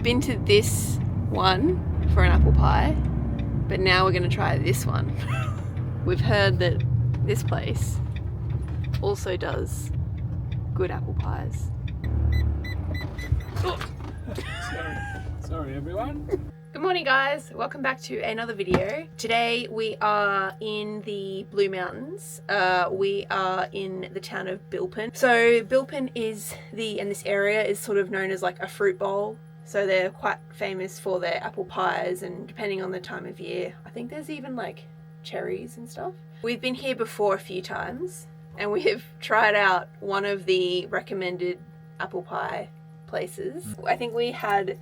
been to this one for an apple pie, but now we're going to try this one. We've heard that this place also does good apple pies. Oh. Sorry everyone. Good morning guys, welcome back to another video. Today we are in the Blue Mountains. We are in the town of Bilpin. So Bilpin is and this area is sort of known as like a fruit bowl. So they're quite famous for their apple pies, and depending on the time of year, I think there's even like cherries and stuff. We've been here before a few times and we have tried out one of the recommended apple pie places. I think we had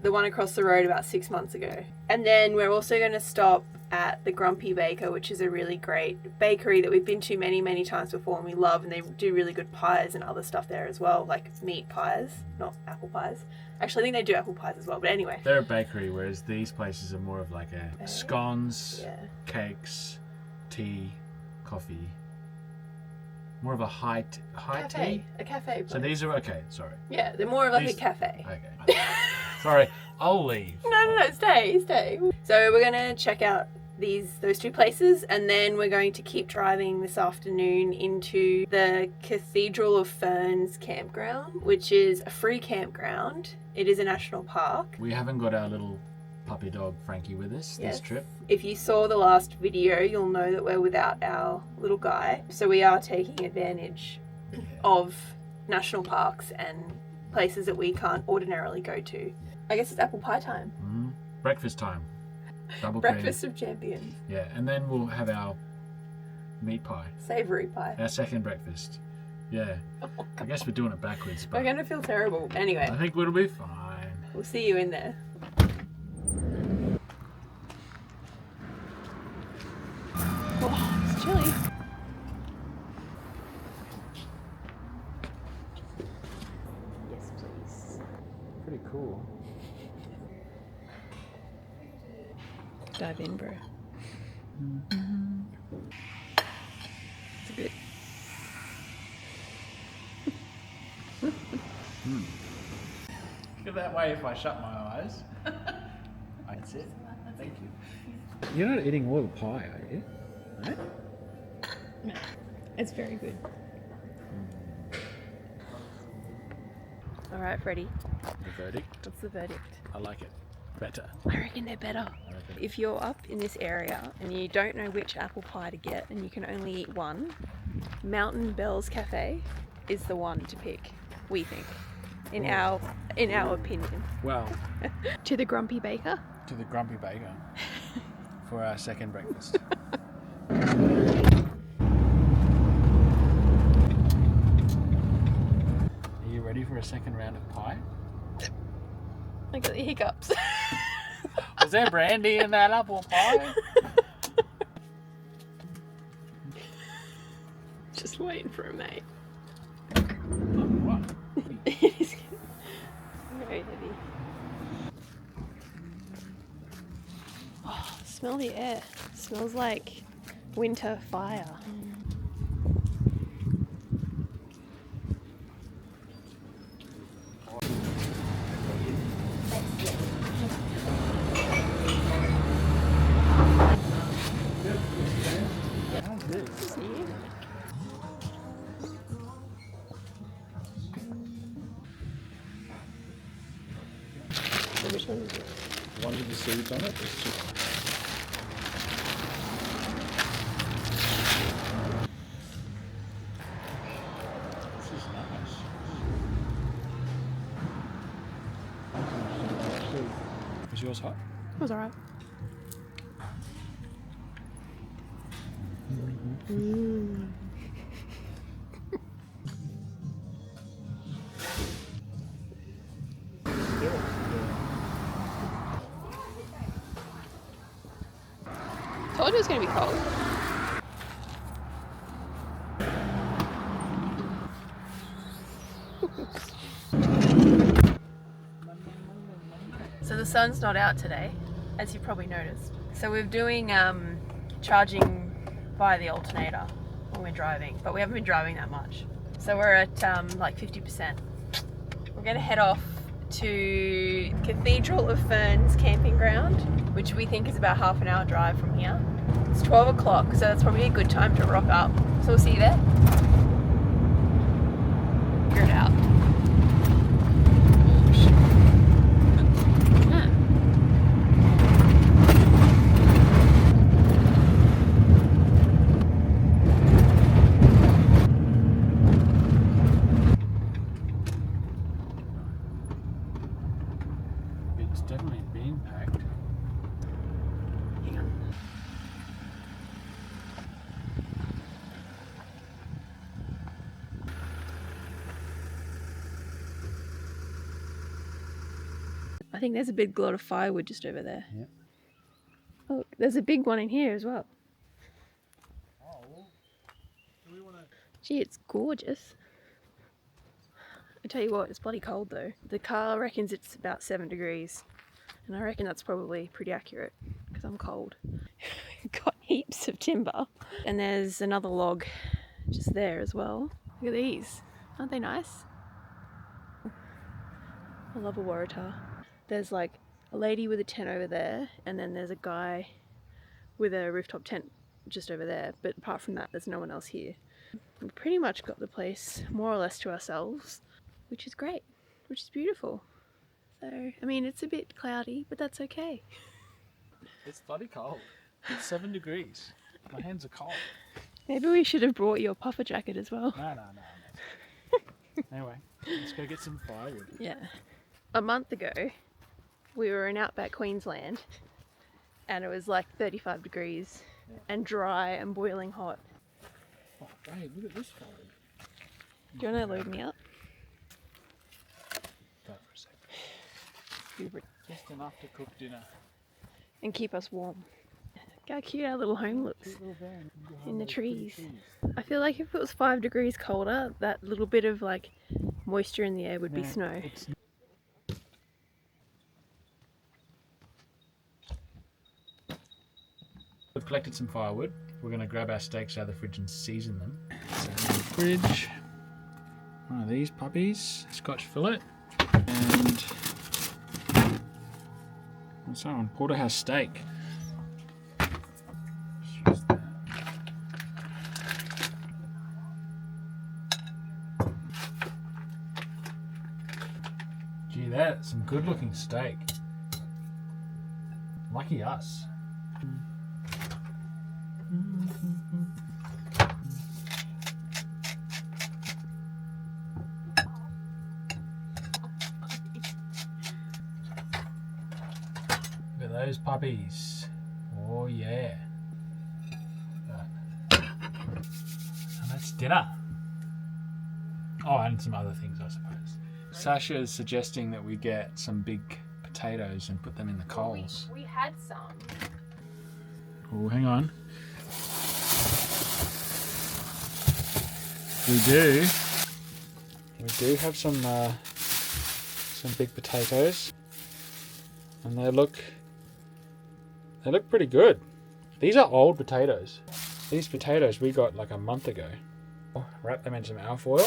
the one across the road about 6 months ago. And then we're also going to stop at the Grumpy Baker, which is a really great bakery that we've been to many times before and we love, and they do really good pies and other stuff there as well, like meat pies, not apple pies. Actually, I think they do apple pies as well, but anyway. They're a bakery, whereas these places are more of like a scones, cakes, tea, coffee. More of a high tea? A cafe place. So these are, okay, sorry. Yeah, they're more of like a cafe. Okay. Sorry, I'll leave. No, stay. So we're gonna check out those two places, and then we're going to keep driving this afternoon into the Cathedral of Ferns campground, which is a free campground. It is a national park. We haven't got our little puppy dog Frankie with us this trip. If you saw the last video, you'll know that we're without our little guy. So we are taking advantage of national parks and places that we can't ordinarily go to. I guess it's apple pie time. Breakfast time. Double Breakfast cream. of champions. Yeah, and then we'll have our meat pie. Savoury pie. Our second breakfast. Yeah. Oh, I guess we're doing it backwards. But we're going to feel terrible. Anyway. I think it'll be fine. We'll see you in there. Oh, it's chilly. Yes, please. Pretty cool. Dive in, bro. It's a bit. Look at that way if I shut my eyes. That's it. Thank you. You're not eating all the pie, are you? Right? No, it's very good. All right, Freddie. The verdict? What's the verdict? I like it. Better. I reckon they're better. If you're up in this area and you don't know which apple pie to get and you can only eat one, Mountain Bells Cafe is the one to pick, we think, in our opinion. Well, To the Grumpy Baker? to the Grumpy Baker for our second breakfast. Are you ready for a second round of pie? I got the hiccups. Was there brandy in that apple pie? Just waiting for a mate. What? It is very heavy. Oh, smell the air. It smells like winter fire. Which one is it? One with the seeds on it. It's just... This is nice. Was yours hot? It was alright. Told you it was going to be cold. So the sun's not out today, as you probably noticed. So we're doing charging via the alternator when we're driving, but we haven't been driving that much. So we're at like 50%. We're gonna head off to Cathedral of Ferns camping ground, which we think is about half an hour drive from here. It's 12 o'clock, so that's probably a good time to rock up. So we'll see you there. Figure it out. It's definitely being packed. Hang on. I think there's a big lot of firewood just over there. Yeah. Oh, there's a big one in here as well. Oh, well, do we want to... Gee, it's gorgeous. I tell you what, it's bloody cold though. The car reckons it's about 7 degrees. And I reckon that's probably pretty accurate because I'm cold. Got heaps of timber. And there's another log just there as well. Look at these. Aren't they nice? I love a waratah. There's like a lady with a tent over there, and then there's a guy with a rooftop tent just over there. But apart from that, there's no one else here. We've pretty much got the place more or less to ourselves, which is great, which is beautiful. So, I mean, it's a bit cloudy, but that's okay. It's bloody cold. It's 7 degrees. My hands are cold. Maybe we should have brought your puffer jacket as well. No. Anyway, let's go get some firewood. Yeah. A month ago, we were in outback Queensland, and it was like 35 degrees and dry and boiling hot. Oh, babe, look at this firewood. Do you want to load me up? Go for a sec. Just enough to cook dinner. And keep us warm. Look how cute our little home looks in the trees. I feel like if it was 5 degrees colder, that little bit of like moisture in the air would be snow. We've collected some firewood. We're going to grab our steaks out of the fridge and season them. So in the fridge, one of these puppies, Scotch fillet, and what's that one? Porterhouse steak. Let's use that. Gee, that's some good looking steak. Lucky us. Look at those puppies. Oh yeah. And that's dinner. Oh, and some other things, I suppose. Sasha is suggesting that we get some big potatoes and put them in the coals. We had some. Oh, hang on. We do have some big potatoes, and they look pretty good. These are old potatoes. These potatoes we got like a month ago. Wrap them in some alfoil.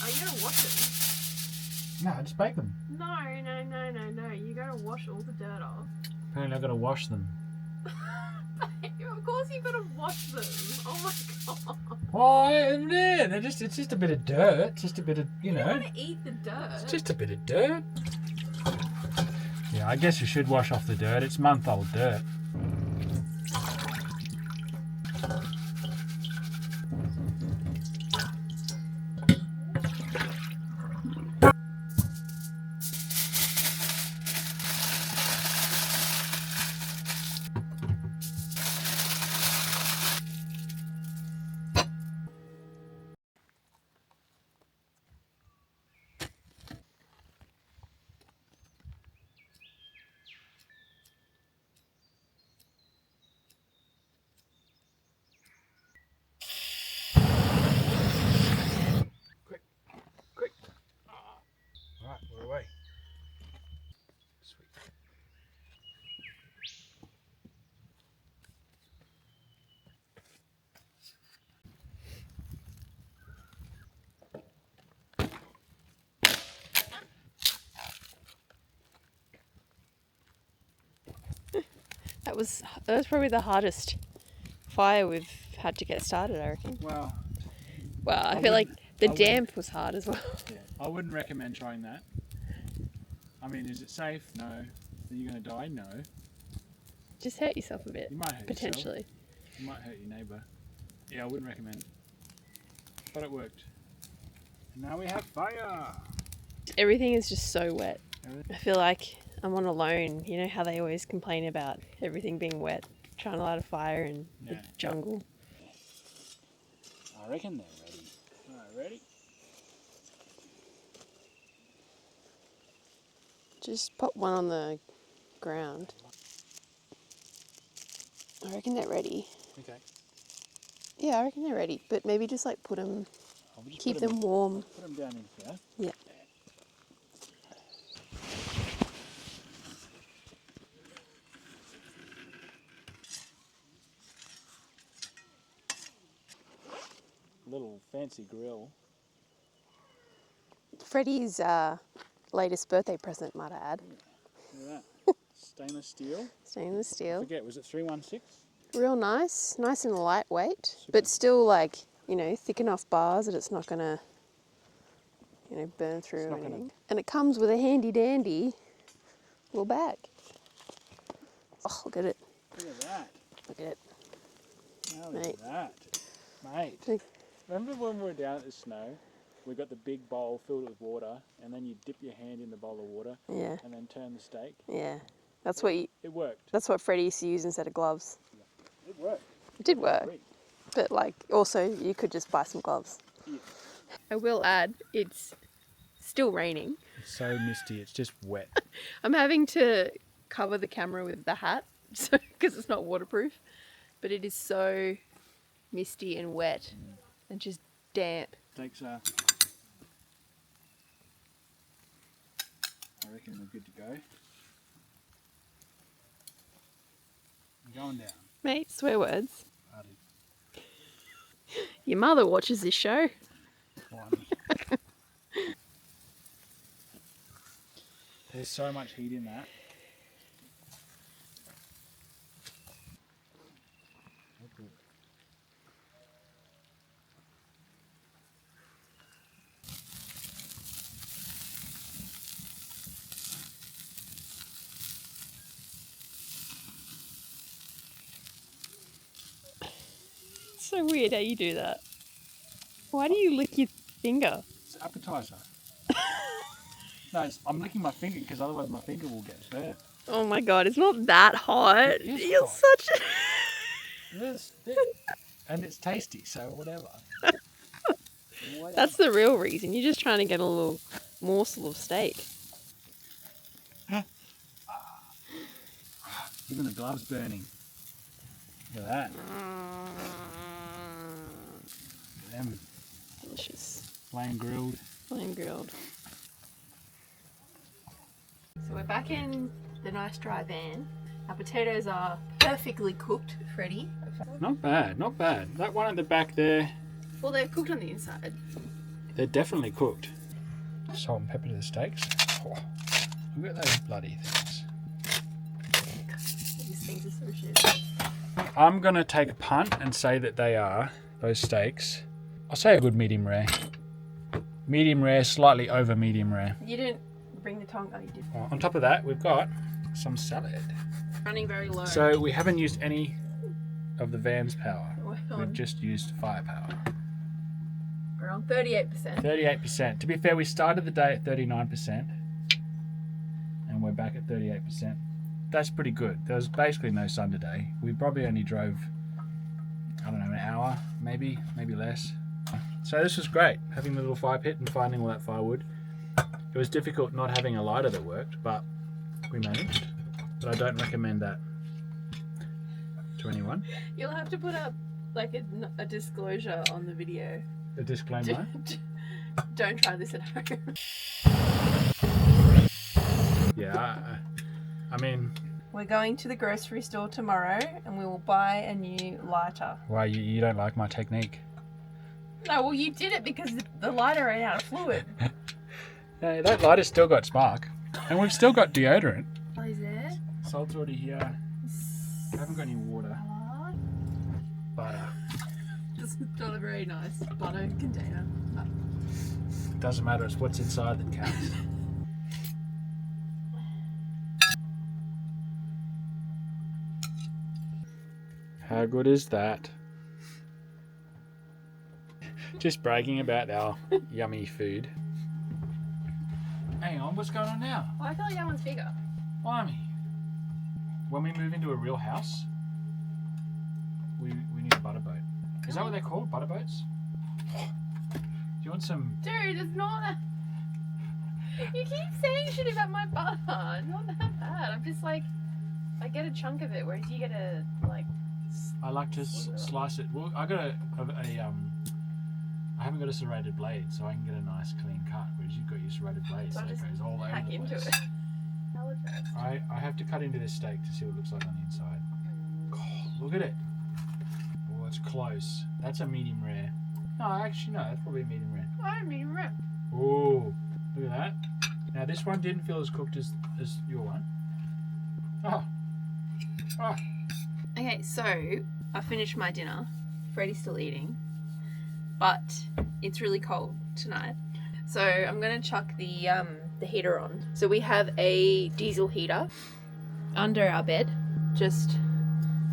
Are you gonna wash them? No, just bake them. No. You gotta wash all the dirt off. Apparently I've got to wash them. Of course you gotta wash them. Oh my god. Oh, yeah, it's just a bit of dirt. Just a bit of, you You know. don't wanna eat the dirt. It's just a bit of dirt. Yeah, I guess you should wash off the dirt. It's month-old dirt. That was probably the hardest fire we've had to get started, I reckon. Well, I feel like the damp was hard as well. Yeah, I wouldn't recommend trying that. I mean, is it safe? No. Are you going to die? No. Just hurt yourself a bit. You might hurt potentially. Yourself. You might hurt your neighbour. Yeah, I wouldn't recommend it. But it worked. And now we have fire. Everything is just so wet. I feel like I'm on a loan. You know how they always complain about everything being wet, trying to light a fire in the jungle. I reckon they're ready. Alright, ready? Just pop one on the ground. I reckon they're ready. Okay. Yeah, I reckon they're ready. But maybe just like keep them warm. Put them down in here. Yeah. Little fancy grill. Freddie's latest birthday present, might I add. Look at that. Stainless steel. Stainless I steel. forget, was it 316? Real nice and lightweight, but still like, you know, thick enough bars that it's not gonna, you know, burn through or anything. And it comes with a handy dandy little bag. Oh, look at it. Look at that. Look at it. Now look at that. Mate. Remember when we were down at the snow? We got the big bowl filled with water, and then you dip your hand in the bowl of water, Yeah. and then turn the steak. Yeah. That's what It worked. That's what Freddie used to use instead of gloves. It worked. It did work. But like also you could just buy some gloves. Yeah. I will add, it's still raining. It's so misty, it's just wet. I'm having to cover the camera with the hat so because it's not waterproof. But it is so misty and wet and just damp. Takes I reckon we're good to go. I'm going down. Mate, swear words. Party. Your mother watches this show. There's so much heat in that. It's so weird how you do that. Why do you lick your finger? It's an appetizer. No, I'm licking my finger because otherwise my finger will get burnt. Oh my god, it's not that hot. You're hot. such a... And it's tasty, so whatever. That's the real reason. You're just trying to get a little morsel of steak. Even the gloves burning. Look at that. Look at them. Delicious. Flame grilled. Flame grilled. So we're back in the nice dry van. Our potatoes are perfectly cooked, Freddie. Not bad, not bad. That one at the back there, Well, they're cooked on the inside. they're definitely cooked. Salt and pepper to the steaks. Oh, look at those bloody things. These things are so shit. I'm going to take a punt and say that they are, those steaks, I'll say a good medium rare. Medium rare, slightly over medium rare. You didn't bring the tongue. Oh, you did. On top of that, we've got some salad. Running very low. So we haven't used any of the van's power. We're We've on, just used firepower. we're on 38%. 38%. To be fair, we started the day at 39%. And we're back at 38%. That's pretty good. There was basically no sun today. We probably only drove, I don't know, an hour, maybe less. So this was great, having the little fire pit and finding all that firewood. It was difficult not having a lighter that worked, but we managed. But I don't recommend that to anyone. You'll have to put up like a disclosure on the video. A disclaimer. Don't try this at home. Yeah, I mean... We're going to the grocery store tomorrow and we will buy a new lighter. Why, you don't like my technique? No, well you did it because the lighter ran out of fluid. Yeah, that lighter's still got spark. And we've still got deodorant. Oh, is there? Salt's already here. I haven't got any water. Butter. It's not a very nice butter container. Doesn't matter, it's what's inside that counts. How good is that? Just bragging about our yummy food. Hang on, what's going on now? Well, I feel like that one's bigger. Blimey. When we move into a real house, we need a butter boat. Is that what they're called? Butter boats? Do you want some? Dude, it's not that. You keep saying shit about my butter. Not that bad. I'm just like, I get a chunk of it, whereas you get a like. I like to slice it. Well, I got I haven't got a serrated blade, so I can get a nice clean cut. Whereas you've got your serrated blade, so it goes all over the place. It. I have to cut into this steak to see what it looks like on the inside. Oh, look at it. Oh, it's close. That's a medium rare. No, actually no, that's probably a medium rare. Oh, medium rare. Oh, look at that. Now this one didn't feel as cooked as your one. Oh. Oh. Okay, so I finished my dinner. Freddie's still eating, but it's really cold tonight. So I'm gonna chuck the heater on. So we have a diesel heater under our bed. Just,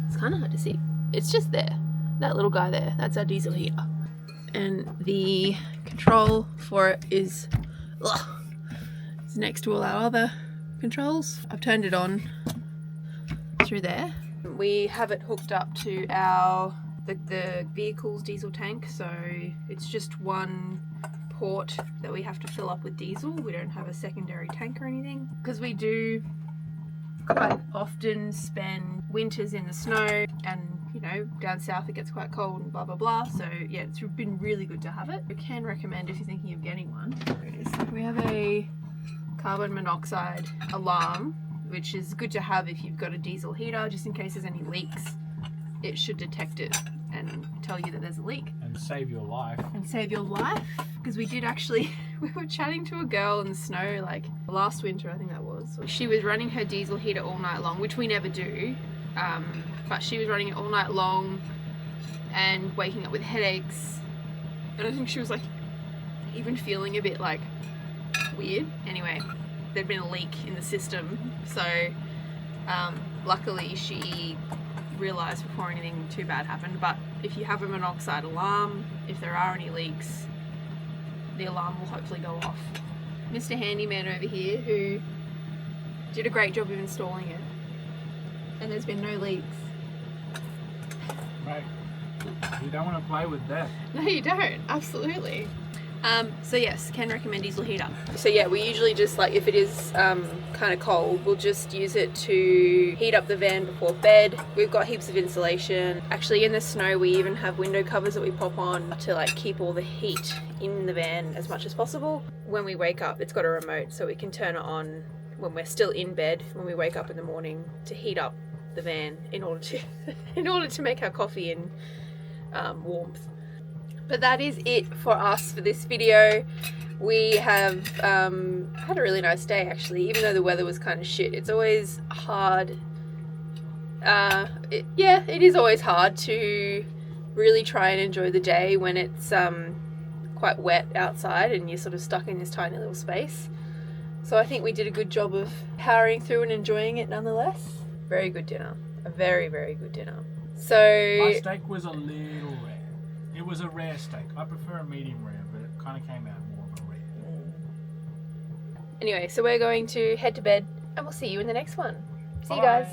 it's kind of hard to see. It's just there. That little guy there, that's our diesel heater. And the control for it is it's next to all our other controls. I've turned it on through there. We have it hooked up to the vehicle's diesel tank, so it's just one port that we have to fill up with diesel. We don't have a secondary tank or anything, because we do quite often spend winters in the snow, and you know, down south it gets quite cold and blah blah blah, so yeah, it's been really good to have it. I can recommend if you're thinking of getting one. There it is. We have a carbon monoxide alarm, which is good to have if you've got a diesel heater, just in case there's any leaks. It should detect it and tell you that there's a leak. And save your life. And save your life, because we did actually, we were chatting to a girl in the snow, like last winter I think that was. She was running her diesel heater all night long, which we never do, but she was running it all night long and waking up with headaches, and I think she was like even feeling a bit like weird. Anyway, there'd been a leak in the system, so luckily she realised before anything too bad happened. But if you have a monoxide alarm, if there are any leaks, the alarm will hopefully go off. Mr. Handyman over here, who did a great job of installing it, and there's been no leaks. Mate, you don't want to play with that. No, you don't. Absolutely. So yes, can recommend diesel heater. So yeah, we usually just, like, if it is kind of cold, we'll just use it to heat up the van before bed. We've got heaps of insulation. Actually, in the snow, we even have window covers that we pop on to like keep all the heat in the van as much as possible. When we wake up, it's got a remote, so we can turn it on when we're still in bed, when we wake up in the morning, to heat up the van in order to make our coffee and warmth. But that is it for us for this video. We have had a really nice day, actually, even though the weather was kind of shit. It's always hard. It is always hard to really try and enjoy the day when it's quite wet outside and you're sort of stuck in this tiny little space. So I think we did a good job of powering through and enjoying it nonetheless. Very good dinner. A very, very good dinner. So my steak was a little rare. It was a rare steak. I prefer a medium rare, but it kind of came out more of a rare. Anyway, so we're going to head to bed, and we'll see you in the next one. See you Bye. guys.